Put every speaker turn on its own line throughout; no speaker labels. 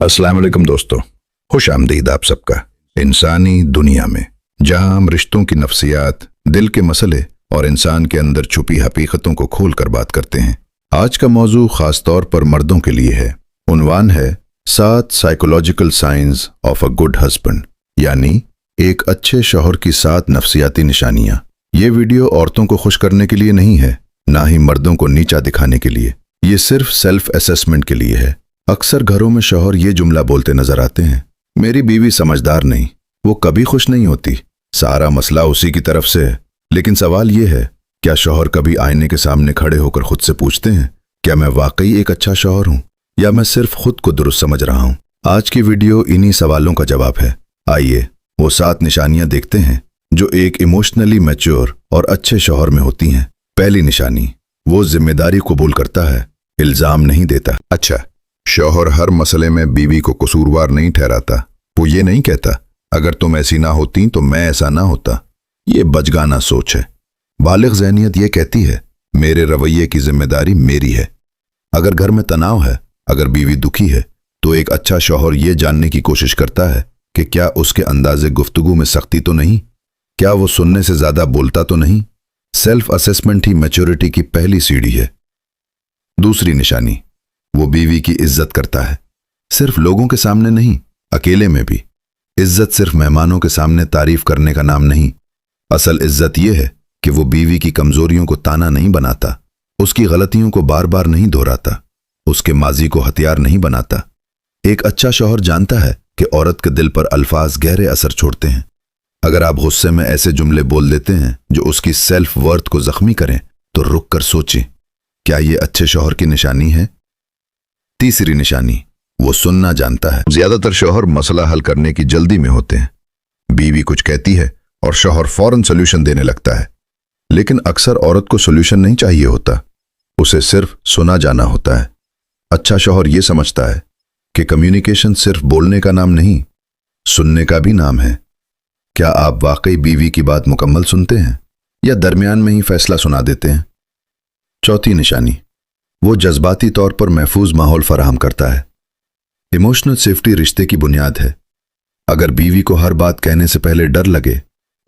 अस्सलाम वालेकुम दोस्तों, खुश आमदीद आप सबका इंसानी दुनिया में, जहां हम रिश्तों की नफ्सियात, दिल के मसले और इंसान के अंदर छुपी हकीकतों को खोल कर बात करते हैं। आज का मौजू खास तौर पर मर्दों के लिए है। उन्वान है 7 psychological science of a good husband, यानी एक अच्छे शौहर की 7 नफ्सियाती निशानियां। ये वीडियो औरतों को खुश करने के लिए नहीं है, ना ही मर्दों को नीचा दिखाने के लिए। ये सिर्फ सेल्फ असेसमेंट के लिए है। अक्सर घरों में शौहर ये जुमला बोलते नजर आते हैं, मेरी बीवी समझदार नहीं, वो कभी खुश नहीं होती, सारा मसला उसी की तरफ से है। लेकिन सवाल ये है, क्या शौहर कभी आईने के सामने खड़े होकर खुद से पूछते हैं, क्या मैं वाकई एक अच्छा शौहर हूं, या मैं सिर्फ खुद को दुरुस्त समझ रहा हूं? आज की वीडियो इन्हीं सवालों का जवाब है। आइए वो 7 निशानियां देखते हैं जो एक इमोशनली मैच्योर और अच्छे शौहर में होती हैं। पहली निशानी, वो जिम्मेदारी कबूल करता है, इल्जाम नहीं देता। अच्छा, शौहर हर मसले में बीवी को कसूरवार नहीं ठहराता। वो ये नहीं कहता, अगर तुम ऐसी ना होती तो मैं ऐसा ना होता। ये बचगाना सोच है। बालिग ज़हनियत ये कहती है, मेरे रवैये की जिम्मेदारी मेरी है। अगर घर में तनाव है, अगर बीवी दुखी है, तो एक अच्छा शौहर ये जानने की कोशिश करता है कि क्या उसके अंदाज़े गुफ्तगू में सख्ती तो नहीं, क्या वो सुनने से ज़्यादा बोलता तो नहीं। सेल्फ असेसमेंट ही मैच्योरिटी की पहली सीढ़ी है। दूसरी निशानी, वो बीवी की इज्जत करता है, सिर्फ लोगों के सामने नहीं, अकेले में भी। इज्जत सिर्फ मेहमानों के सामने तारीफ करने का नाम नहीं। असल इज्जत यह है कि वो बीवी की कमजोरियों को ताना नहीं बनाता, उसकी गलतियों को बार बार नहीं दोहराता, उसके माजी को हथियार नहीं बनाता। एक अच्छा शौहर जानता है कि औरत के दिल पर अल्फाज गहरे असर छोड़ते हैं। अगर आप गुस्से में ऐसे जुमले बोल देते हैं जो उसकी सेल्फ वर्थ को जख्मी करें, तो रुक कर सोचें, क्या ये अच्छे शौहर की निशानी है? तीसरी निशानी, वो सुनना जानता है। ज्यादातर शौहर मसला हल करने की जल्दी में होते हैं। बीवी कुछ कहती है और शौहर फौरन सोल्यूशन देने लगता है, लेकिन अक्सर औरत को सोल्यूशन नहीं चाहिए होता, उसे सिर्फ सुना जाना होता है। अच्छा शौहर ये समझता है कि कम्युनिकेशन सिर्फ बोलने का नाम नहीं, सुनने का भी नाम है। क्या आप वाकई बीवी की बात मुकम्मल सुनते हैं, या दरमियान में ही फैसला सुना देते हैं? चौथी निशानी, वो जज्बाती तौर पर महफूज माहौल फराहम करता है। इमोशनल सेफ्टी रिश्ते की बुनियाद है। अगर बीवी को हर बात कहने से पहले डर लगे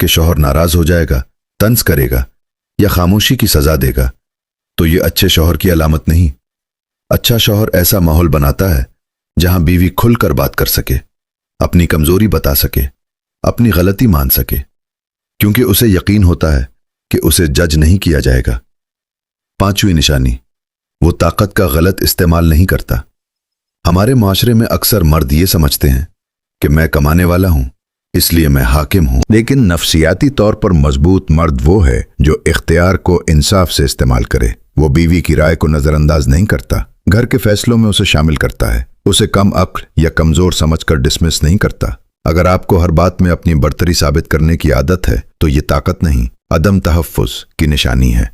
कि शौहर नाराज हो जाएगा, तंज करेगा या खामोशी की सजा देगा, तो ये अच्छे शौहर की अलामत नहीं। अच्छा शौहर ऐसा माहौल बनाता है जहां बीवी खुलकर बात कर सके, अपनी कमजोरी बता सके, अपनी गलती मान सके, क्योंकि उसे यकीन होता है कि उसे जज नहीं किया जाएगा। पांचवी निशानी, वो ताकत का गलत इस्तेमाल नहीं करता। हमारे माशरे में अक्सर मर्द ये समझते हैं कि मैं कमाने वाला हूं, इसलिए मैं हाकिम हूं। लेकिन नफ्सियाती तौर पर मजबूत मर्द वो है जो इख्तियार को इंसाफ से इस्तेमाल करे। वो बीवी की राय को नजरअंदाज नहीं करता, घर के फैसलों में उसे शामिल करता है, उसे कम अक्ल या कमजोर समझकर डिसमिस नहीं करता। अगर आपको हर बात में अपनी बर्तरी साबित करने की आदत है, तो ये ताकत नहीं, अदम तहफ्फुज की निशानी है।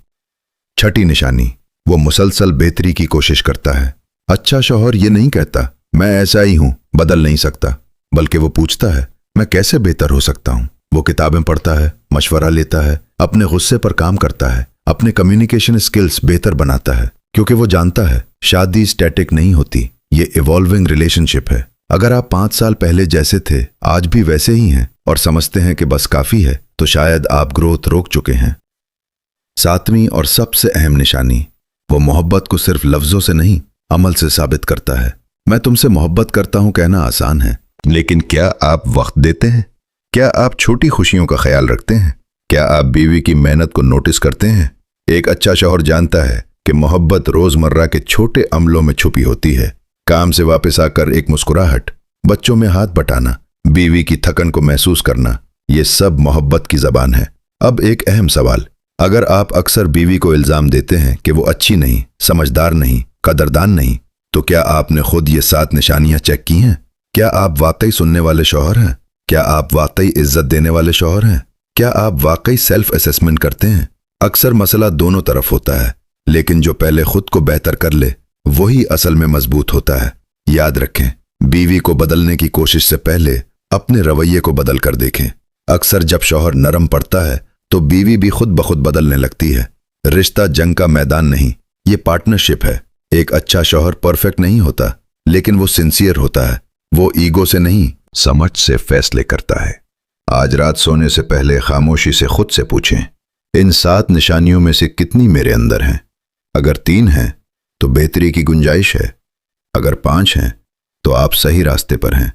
छठी निशानी, वो मुसलसल बेहतरी की कोशिश करता है। अच्छा शौहर ये नहीं कहता, मैं ऐसा ही हूं, बदल नहीं सकता, बल्कि वो पूछता है, मैं कैसे बेहतर हो सकता हूं। वो किताबें पढ़ता है, मशवरा लेता है, अपने गुस्से पर काम करता है, अपने कम्युनिकेशन स्किल्स बेहतर बनाता है, क्योंकि वो जानता है शादी स्टैटिक नहीं होती, ये इवॉल्विंग रिलेशनशिप है। अगर आप 5 साल पहले जैसे थे आज भी वैसे ही हैं और समझते हैं कि बस काफी है, तो शायद आप ग्रोथ रोक चुके हैं। सातवीं और सबसे अहम निशानी, वो मोहब्बत को सिर्फ लफ्जों से नहीं, अमल से साबित करता है। मैं तुमसे मोहब्बत करता हूं कहना आसान है, लेकिन क्या आप वक्त देते हैं? क्या आप छोटी खुशियों का ख्याल रखते हैं? क्या आप बीवी की मेहनत को नोटिस करते हैं? एक अच्छा शौहर जानता है कि मोहब्बत रोजमर्रा के छोटे अमलों में छुपी होती है। काम से वापस आकर एक मुस्कुराहट, बच्चों में हाथ बटाना, बीवी की थकन को महसूस करना, ये सब मोहब्बत की जबान है। अब एक अहम सवाल, अगर आप अक्सर बीवी को इल्जाम देते हैं कि वो अच्छी नहीं, समझदार नहीं, कदरदान नहीं, तो क्या आपने खुद ये 7 निशानियां चेक की हैं? क्या आप वाकई सुनने वाले शौहर हैं? क्या आप वाकई इज्जत देने वाले शौहर हैं? क्या आप वाकई सेल्फ असेसमेंट करते हैं? अक्सर मसला दोनों तरफ होता है, लेकिन जो पहले खुद को बेहतर कर ले, वही असल में मजबूत होता है। याद रखें, बीवी को बदलने की कोशिश से पहले अपने रवैये को बदल कर देखें। अक्सर जब शौहर नरम पड़ता है, तो बीवी भी खुद ब खुद बदलने लगती है। रिश्ता जंग का मैदान नहीं, ये पार्टनरशिप है। एक अच्छा शौहर परफेक्ट नहीं होता, लेकिन वो सिंसियर होता है, वो ईगो से नहीं, समझ से फैसले करता है। आज रात सोने से पहले खामोशी से खुद से पूछें, इन 7 निशानियों में से कितनी मेरे अंदर हैं? अगर 3 हैं तो बेहतरी की गुंजाइश है, अगर 5 हैं तो आप सही रास्ते पर हैं,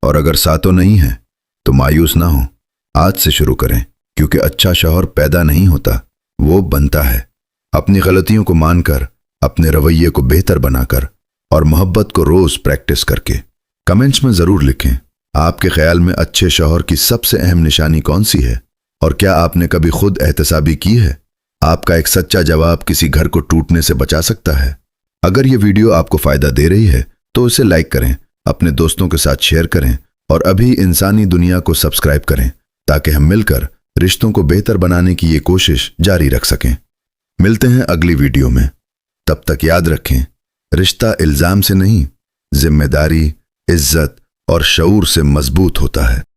और अगर 7 नहीं हैं तो मायूस ना हो। आज से शुरू करें, क्योंकि अच्छा शौहर पैदा नहीं होता, वो बनता है। अपनी गलतियों को मानकर, अपने रवैये को बेहतर बनाकर और मोहब्बत को रोज प्रैक्टिस करके। कमेंट्स में जरूर लिखें, आपके ख्याल में अच्छे शौहर की सबसे अहम निशानी कौन सी है, और क्या आपने कभी खुद एहतसाबी की है? आपका एक सच्चा जवाब किसी घर को टूटने से बचा सकता है। अगर ये वीडियो आपको फायदा दे रही है तो इसे लाइक करें, अपने दोस्तों के साथ शेयर करें और अभी इंसानी दुनिया को सब्सक्राइब करें, ताकि हम मिलकर रिश्तों को बेहतर बनाने की ये कोशिश जारी रख सकें। मिलते हैं अगली वीडियो में। तब तक याद रखें, रिश्ता इल्जाम से नहीं, जिम्मेदारी, इज्जत और शऊर से मजबूत होता है।